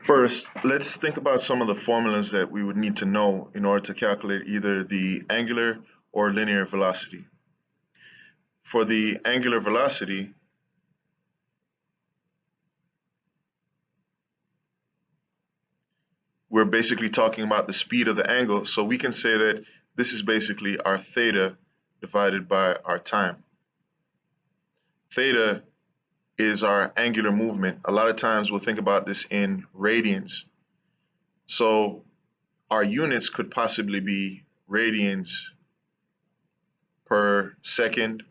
First, let's think about some of the formulas that we would need to know in order to calculate either the angular or linear velocity. For the angular velocity, we're basically talking about the speed of the angle, so we can say that this is basically our theta divided by our time. Theta is our angular movement. A lot of times we'll think about this in radians. So our units could possibly be radians per second,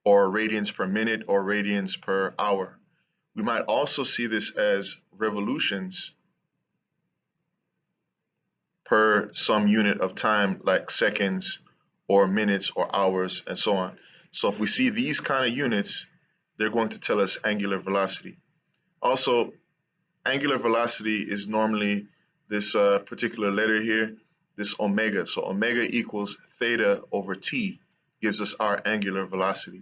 or radians per minute, or radians per hour. We might also see this as revolutions per some unit of time, like seconds or minutes or hours and so on. So if we see these kind of units, they're going to tell us angular velocity. Also, angular velocity is normally this particular letter here, this omega. So omega equals theta over t gives us our angular velocity.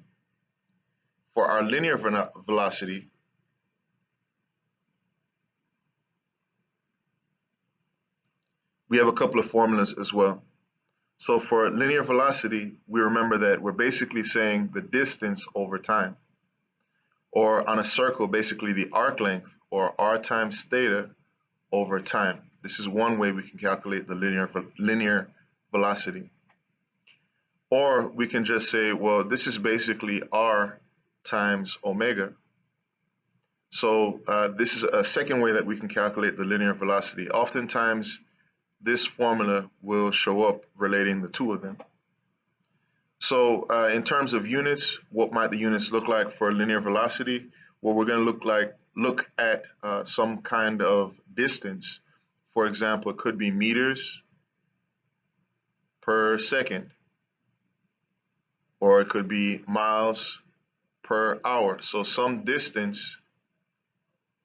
For our linear velocity, we have a couple of formulas as well. So for linear velocity, we remember that we're basically saying the distance over time. Or on a circle, basically the arc length, or r times theta over time. This is one way we can calculate the linear velocity. Or we can just say, well, this is basically r times omega. So this is a second way that we can calculate the linear velocity. Oftentimes, this formula will show up relating the two of them. So in terms of units, what might the units look like for linear velocity? Well, we're going to look at some kind of distance. For example, it could be meters per second, or it could be miles per hour. So some distance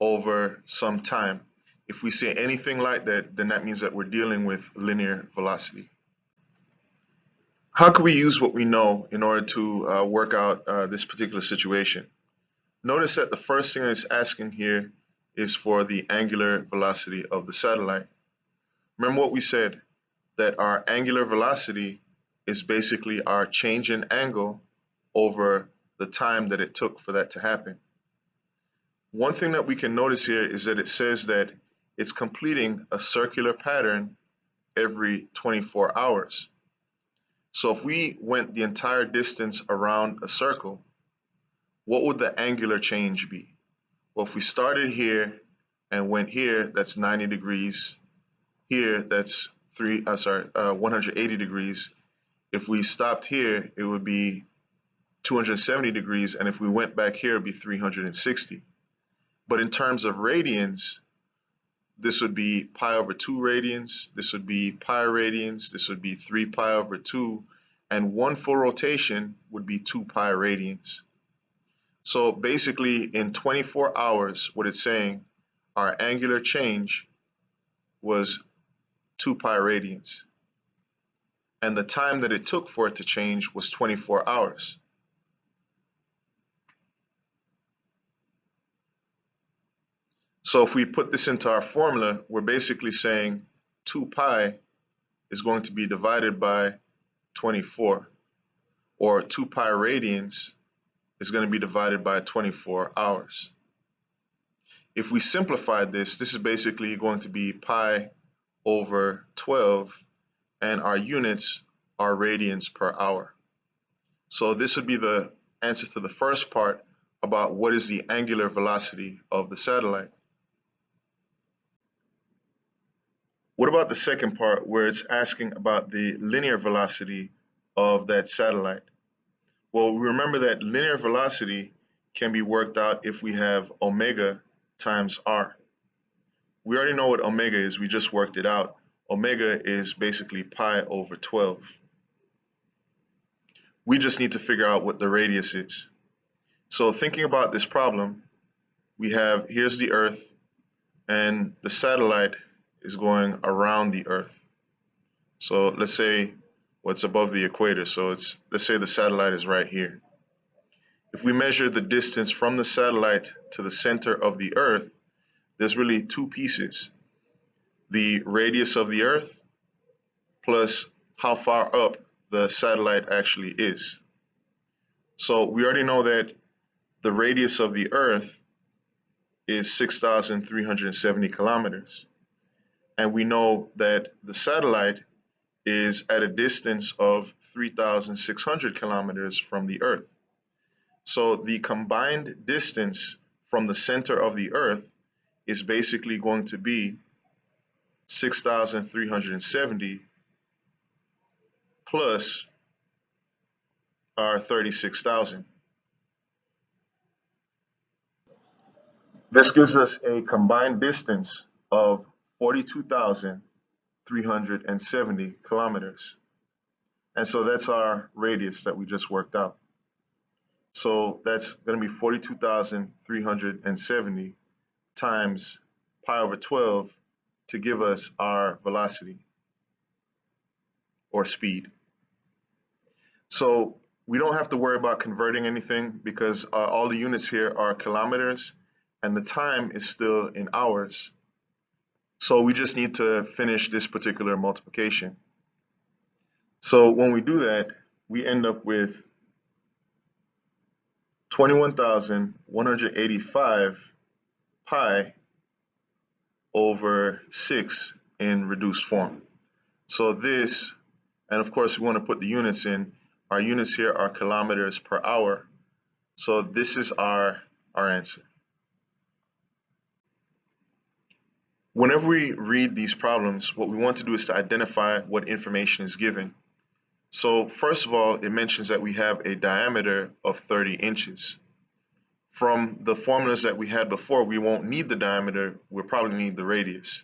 over some time. If we say anything like that, then that means that we're dealing with linear velocity. How can we use what we know in order to work out this particular situation? Notice that the first thing it's asking here is for the angular velocity of the satellite. Remember what we said, that our angular velocity is basically our change in angle over the time that it took for that to happen. One thing that we can notice here is that it says that it's completing a circular pattern every 24 hours. So if we went the entire distance around a circle, what would the angular change be? Well, if we started here and went here, that's 90 degrees. Here, that's 180 degrees. If we stopped here, it would be 270 degrees, and if we went back here, it would be 360. But in terms of radians, this would be pi over 2 radians, this would be pi radians, this would be 3 pi over 2, and one full rotation would be 2 pi radians. So basically, in 24 hours, what it's saying, our angular change was 2 pi radians. And the time that it took for it to change was 24 hours. So if we put this into our formula, we're basically saying 2 pi is going to be divided by 24, or 2 pi radians is going to be divided by 24 hours. If we simplify this, this is basically going to be pi over 12, and our units are radians per hour. So this would be the answer to the first part about what is the angular velocity of the satellite. What about the second part, where it's asking about the linear velocity of that satellite? Well, remember that linear velocity can be worked out if we have omega times r. We already know what omega is, we just worked it out. Omega is basically pi over 12. We just need to figure out what the radius is. So thinking about this problem, we have, here's the Earth, and the satellite is going around the Earth. So let's say what's above the equator. So let's say the satellite is right here. If we measure the distance from the satellite to the center of the Earth, there's really two pieces. the radius of the Earth plus how far up the satellite actually is. So we already know that the radius of the Earth is 6,370 kilometers. And we know that the satellite is at a distance of 3,600 kilometers from the Earth. So the combined distance from the center of the Earth is basically going to be 6,370 plus our 36,000. This gives us a combined distance of 42,370 kilometers. And so that's our radius that we just worked out. So that's going to be 42,370 times pi over 12 to give us our velocity or speed. So we don't have to worry about converting anything because all the units here are kilometers and the time is still in hours. So we just need to finish this particular multiplication. So when we do that, we end up with 21,185 pi over 6 in reduced form. So this, and of course we want to put the units in. Our units here are kilometers per hour. So this is our answer. Whenever we read these problems, what we want to do is to identify what information is given. So first of all, it mentions that we have a diameter of 30 inches. From the formulas that we had before, we won't need the diameter, we'll probably need the radius.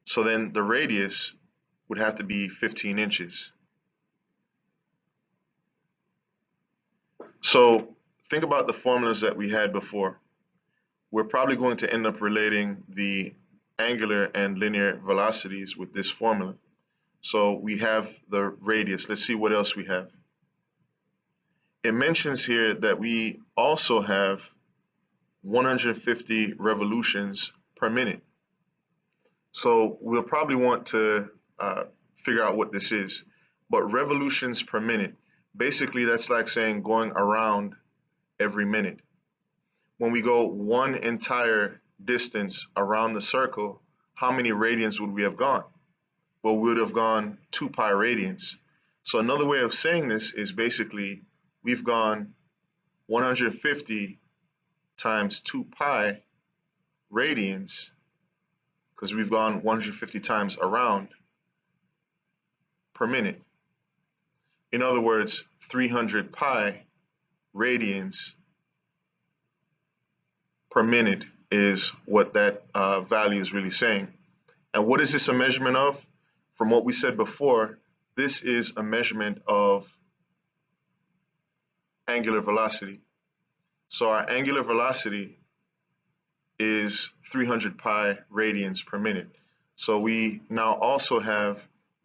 So then the radius would have to be 15 inches. So think about the formulas that we had before. We're probably going to end up relating the angular and linear velocities with this formula. So we have the radius. Let's see what else we have. It mentions here that we also have 150 revolutions per minute. So we'll probably want to figure out what this is. But revolutions per minute, basically that's like saying going around every minute. When we go one entire distance around the circle, how many radians would we have gone? Well, we would have gone 2 pi radians. So another way of saying this is basically we've gone 150 times 2 pi radians, because we've gone 150 times around per minute. In other words, 300 pi radians per minute is what that value is really saying. And what is this a measurement of? From what we said before, this is a measurement of angular velocity. So our angular velocity is 300 pi radians per minute. So we now also have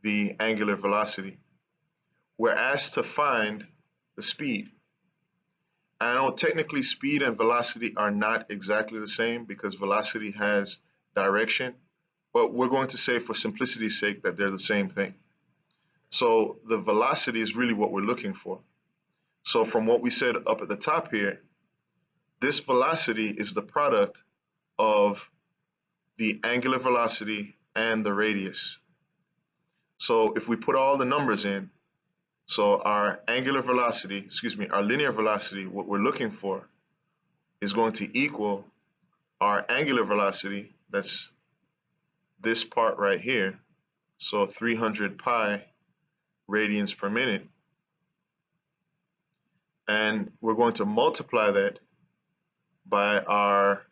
the angular velocity. We're asked to find the speed. I know technically speed and velocity are not exactly the same because velocity has direction, but we're going to say for simplicity's sake that they're the same thing. So the velocity is really what we're looking for. So from what we said up at the top here, this velocity is the product of the angular velocity and the radius. So if we put all the numbers in, so our angular velocity, our linear velocity, what we're looking for is going to equal our angular velocity, that's this part right here, so 300 pi radians per minute, and we're going to multiply that by our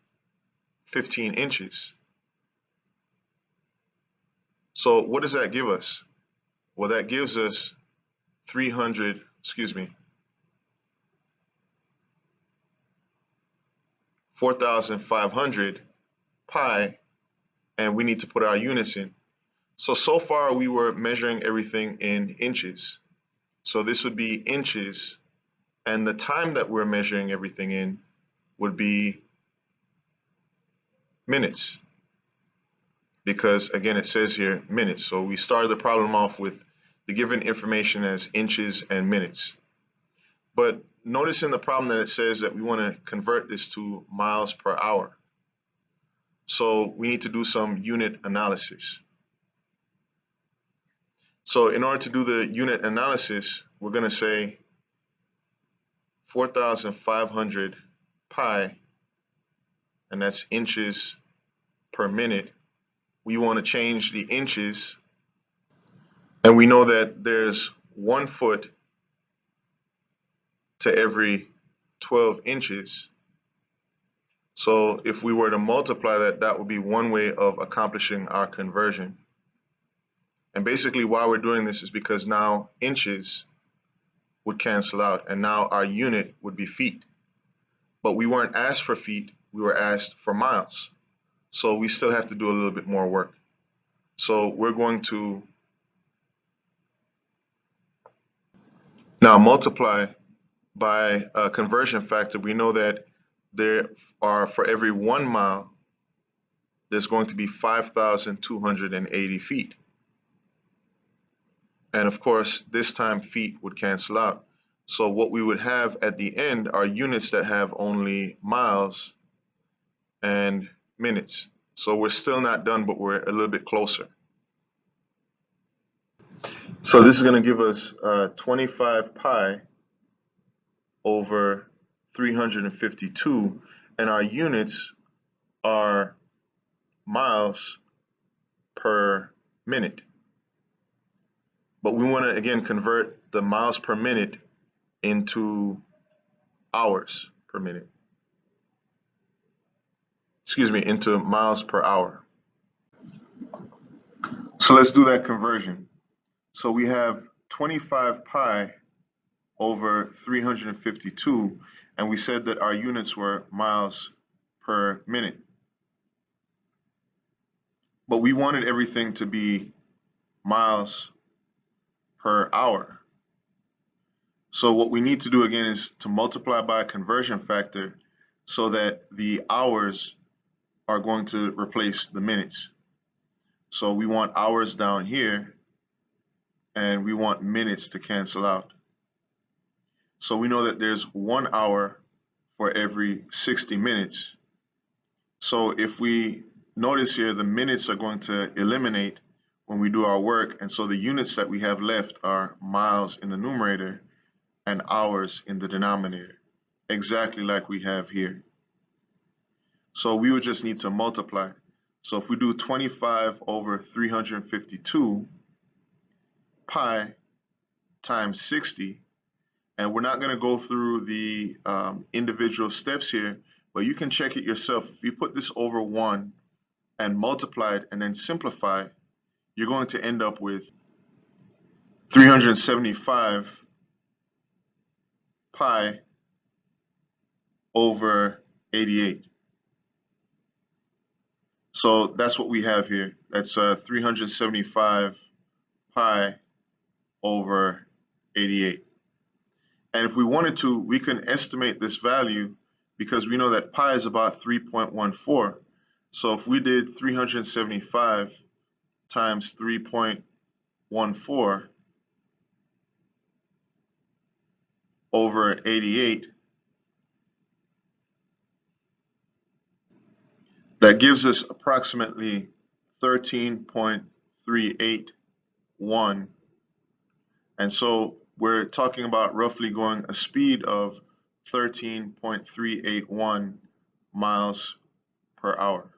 15 inches. So what does that give us? Well, that gives us 4,500 pi, and we need to put our units in. So far we were measuring everything in inches. So this would be inches, and the time that we're measuring everything in would be minutes, because again, it says here minutes. So we started the problem off with the given information as inches and minutes. But notice in the problem that it says that we want to convert this to miles per hour. So we need to do some unit analysis. So in order to do the unit analysis, we're going to say 4,500 pi, and that's inches per minute. We want to change the inches, and we know that there's 1 foot to every 12 inches. So if we were to multiply that, that would be one way of accomplishing our conversion. And basically why we're doing this is because now inches would cancel out, and now our unit would be feet. But we weren't asked for feet, we were asked for miles. So we still have to do a little bit more work. So we're going to now multiply by a conversion factor. We know that there are, for every 1 mile, there's going to be 5,280 feet. And of course, this time feet would cancel out. So what we would have at the end are units that have only miles and minutes. So we're still not done, but we're a little bit closer. So this is going to give us 25 pi over 352, and our units are miles per minute. But we want to again convert the miles per minute into hours per minute. Excuse me, into miles per hour. So let's do that conversion. So we have 25 pi over 352, and we said that our units were miles per minute. But we wanted everything to be miles per hour. So what we need to do again is to multiply by a conversion factor so that the hours are going to replace the minutes. So we want hours down here, and we want minutes to cancel out. So we know that there's 1 hour for every 60 minutes. So if we notice here, the minutes are going to eliminate when we do our work, and so the units that we have left are miles in the numerator and hours in the denominator, exactly like we have here. So we would just need to multiply. So if we do 25 over 352 pi times 60, and we're not going to go through the individual steps here, but you can check it yourself. If you put this over 1 and multiply it and then simplify, you're going to end up with 375 pi over 88. So that's what we have here. That's 375 pi over 88. And if we wanted to, we can estimate this value because we know that pi is about 3.14. So if we did 375 times 3.14 over 88, that gives us approximately 13.381. And so we're talking about roughly going a speed of 13.381 miles per hour.